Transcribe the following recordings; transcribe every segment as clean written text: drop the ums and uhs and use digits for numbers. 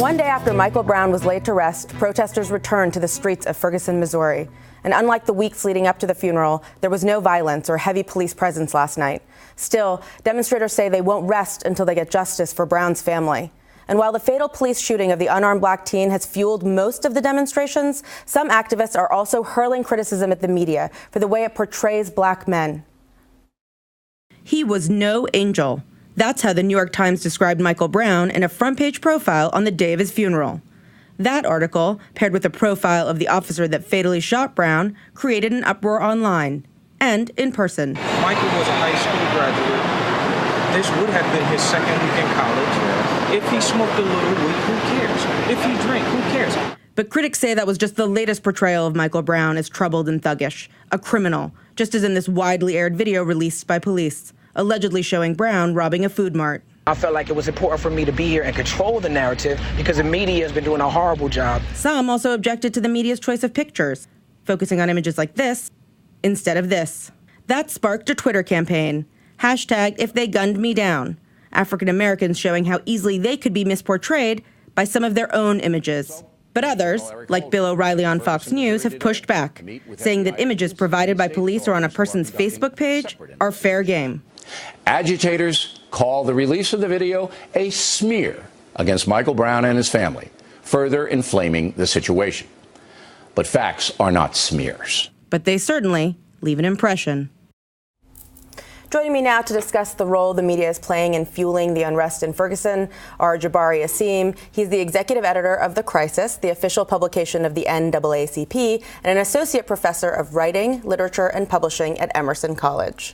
One day after Michael Brown was laid to rest, protesters returned to the streets of Ferguson, Missouri. And unlike the weeks leading up to the funeral, there was no violence or heavy police presence last night. Still, demonstrators say they won't rest until they get justice for Brown's family. And while the fatal police shooting of the unarmed black teen has fueled most of the demonstrations, some activists are also hurling criticism at the media for the way it portrays black men. He was no angel. That's how the New York Times described Michael Brown in a front-page profile on the day of his funeral. That article, paired with a profile of the officer that fatally shot Brown, created an uproar online and in person. Michael was a high school graduate. This would have been his second week in college. If he smoked a little weed, who cares? If he drank, who cares? But critics say that was just the latest portrayal of Michael Brown as troubled and thuggish, a criminal, just as in this widely aired video released by police, allegedly showing Brown robbing a food mart. I felt like it was important for me to be here and control the narrative because the media has been doing a horrible job. Some also objected to the media's choice of pictures, focusing on images like this instead of this. That sparked a Twitter campaign. Hashtag if they gunned me down. African Americans showing how easily they could be misportrayed by some of their own images. But others, like Bill O'Reilly on Fox News, have pushed back, saying that images provided by police or on a person's Facebook page are fair game. Agitators call the release of the video a smear against Michael Brown and his family, further inflaming the situation. But facts are not smears. But they certainly leave an impression. Joining me now to discuss the role the media is playing in fueling the unrest in Ferguson are Jabari Asim. He's the executive editor of The Crisis, the official publication of the NAACP, and an associate professor of writing, literature, and publishing at Emerson College.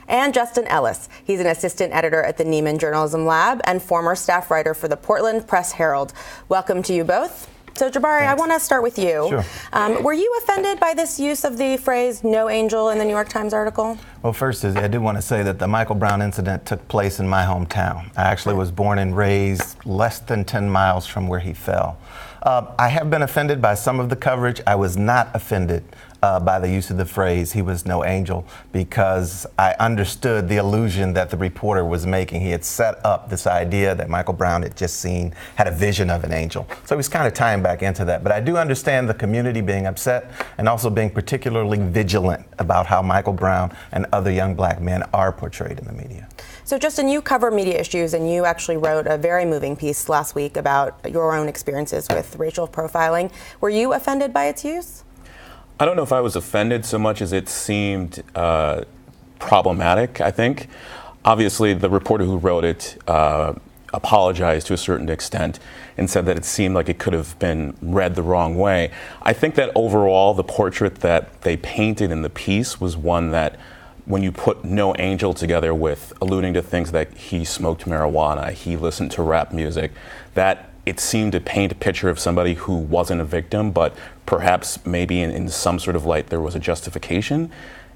And Justin Ellis. He's an assistant editor at the Neiman Journalism Lab and former staff writer for the Portland Press Herald. Welcome to you both. So, Jabari, I want to start with you. Sure. Were you offended by this use of the phrase "no angel" in the New York Times article? Well, first, I do want to say that the Michael Brown incident took place in my hometown. I actually was born and raised less than 10 miles from where he fell. I have been offended by some of the coverage. I was not offended by the use of the phrase "he was no angel" because I understood the illusion that the reporter was making. He had set up this idea that Michael Brown had a vision of an angel. So he was kind of tying back into that. But I do understand the community being upset and also being particularly vigilant about how Michael Brown and other young black men are portrayed in the media. So, Justin, you cover media issues, and you actually wrote a very moving piece last week about your own experiences with racial profiling. Were you offended by its use? I don't know if I was offended so much as it seemed problematic, I think. Obviously, the reporter who wrote it apologized to a certain extent and said that it seemed like it could have been read the wrong way. I think that overall, the portrait that they painted in the piece was one that, when you put "no angel" together with alluding to things that he smoked marijuana, he listened to rap music, that it seemed to paint a picture of somebody who wasn't a victim, but perhaps maybe in some sort of light there was a justification,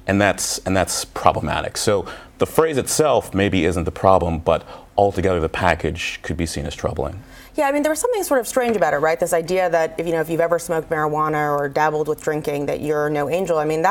and that's problematic. So the phrase itself maybe isn't the problem, but altogether the package could be seen as troubling. Yeah, I mean, there was something sort of strange about it, right? This idea that if you've ever smoked marijuana or dabbled with drinking, that you're no angel. I mean,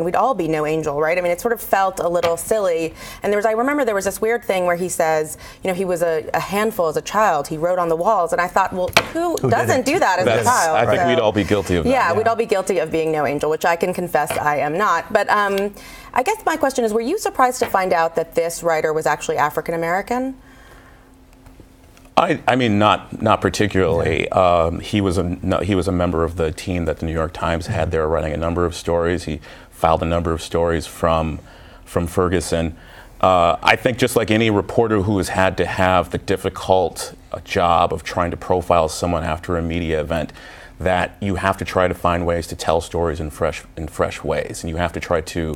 we'd all be no angel, right? I mean, it sort of felt a little silly. And I remember there was this weird thing where he says, he was a handful as a child. He wrote on the walls, and I thought, well, who doesn't do that as a child? I think we'd all be guilty of that. Yeah, we'd all be guilty of being no angel, which I can confess I am not. But I guess my question is, were you surprised to find out that this writer was actually African American? I mean, not particularly. He was a member of the team that the New York Times had there, writing a number of stories. He filed a number of stories from Ferguson. I think just like any reporter who has had to have the difficult job of trying to profile someone after a media event, that you have to try to find ways to tell stories in fresh ways, and you have to try to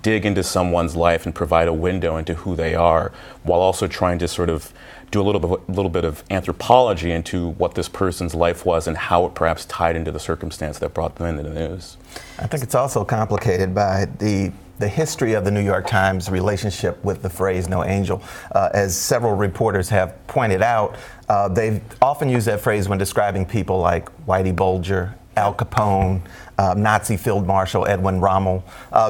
dig into someone's life and provide a window into who they are, while also trying to sort of do a little bit of anthropology into what this person's life was and how it perhaps tied into the circumstance that brought them into the news. I think it's also complicated by the history of the New York Times relationship with the phrase "no angel." As several reporters have pointed out, they've often used that phrase when describing people like Whitey Bulger, Al Capone, Nazi Field Marshal Edwin Rommel.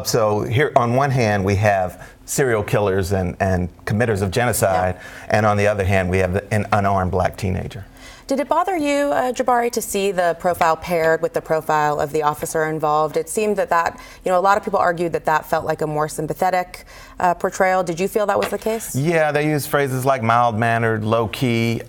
So here, on one hand, we have serial killers and committers of genocide, and on the other hand, we have an unarmed black teenager. Did it bother you, Jabari, to see the profile paired with the profile of the officer involved? It seemed that a lot of people argued that felt like a more sympathetic portrayal. Did you feel that was the case? Yeah, they use phrases like mild-mannered, low-key.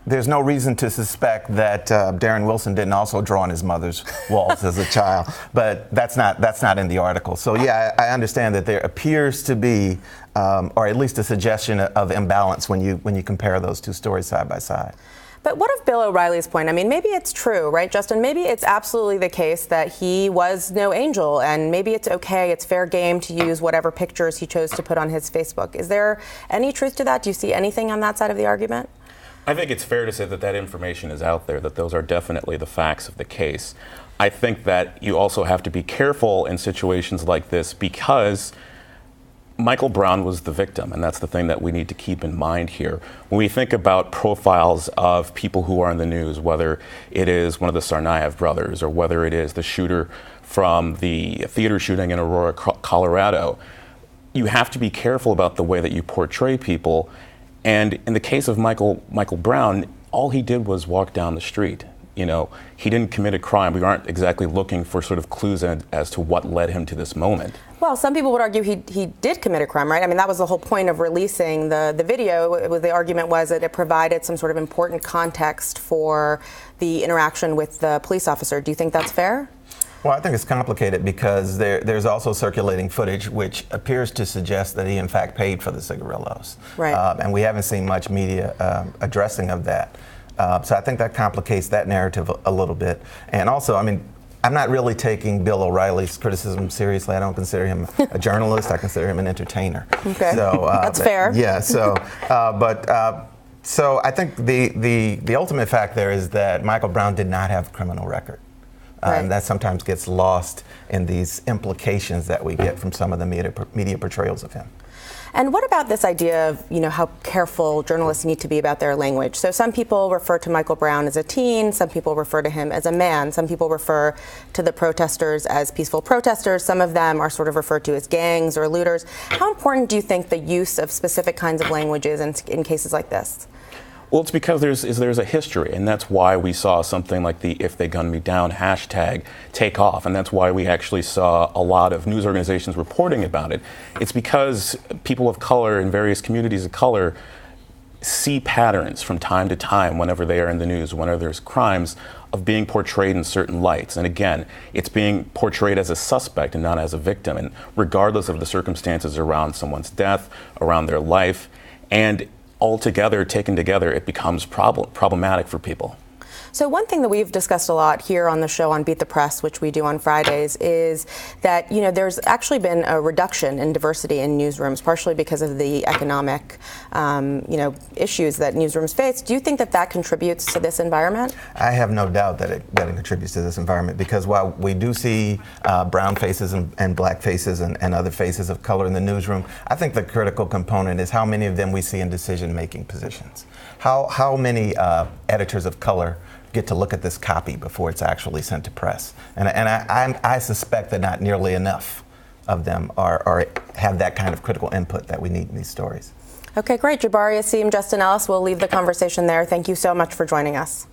There's no reason to suspect that Darren Wilson didn't also draw on his mother's walls as a child, but that's not in the article. So yeah, I understand that there appears to be, or at least a suggestion of imbalance when you compare those two stories side by side. But what of Bill O'Reilly's point? I mean, maybe it's true, right, Justin? Maybe it's absolutely the case that he was no angel, and maybe it's okay, it's fair game to use whatever pictures he chose to put on his Facebook. Is there any truth to that? Do you see anything on that side of the argument? I think it's fair to say that information is out there, that those are definitely the facts of the case. I think that you also have to be careful in situations like this because Michael Brown was the victim, and that's the thing that we need to keep in mind here. When we think about profiles of people who are in the news, whether it is one of the Tsarnaev brothers or whether it is the shooter from the theater shooting in Aurora, Colorado, you have to be careful about the way that you portray people. And in the case of Michael Brown, all he did was walk down the street. He didn't commit a crime. We aren't exactly looking for sort of clues as to what led him to this moment. Well, some people would argue he did commit a crime, right? I mean, that was the whole point of releasing the video. The argument was that it provided some sort of important context for the interaction with the police officer. Do you think that's fair? Well, I think it's complicated because there's also circulating footage which appears to suggest that he in fact paid for the cigarillos. Right. And we haven't seen much media addressing of that. So I think that complicates that narrative a little bit. And also, I mean, I'm not really taking Bill O'Reilly's criticism seriously. I don't consider him a journalist. I consider him an entertainer. Okay, so, that's fair. Yeah, so, so I think the ultimate fact there is that Michael Brown did not have a criminal record. Right. And that sometimes gets lost in these implications that we get from some of the media portrayals of him. And what about this idea of, how careful journalists need to be about their language? So some people refer to Michael Brown as a teen, some people refer to him as a man, some people refer to the protesters as peaceful protesters, some of them are sort of referred to as gangs or looters. How important do you think the use of specific kinds of language is in cases like this? Well, it's because there's a history, and that's why we saw something like the "If They Gun Me Down" hashtag take off, and that's why we actually saw a lot of news organizations reporting about it. It's because people of color in various communities of color see patterns from time to time whenever they are in the news, whenever there's crimes, of being portrayed in certain lights. And again, it's being portrayed as a suspect and not as a victim, and regardless of the circumstances around someone's death, around their life, and altogether, taken together, it becomes problematic for people. So one thing that we've discussed a lot here on the show on Beat the Press, which we do on Fridays, is that there's actually been a reduction in diversity in newsrooms, partially because of the economic issues that newsrooms face. Do you think that contributes to this environment? I have no doubt that it contributes to this environment, because while we do see brown faces and black faces and other faces of color in the newsroom, I think the critical component is how many of them we see in decision-making positions. How many editors of color get to look at this copy before it's actually sent to press? And I suspect that not nearly enough of them have that kind of critical input that we need in these stories. Okay, great. Jabari Asim, Justin Ellis, we'll leave the conversation there. Thank you so much for joining us.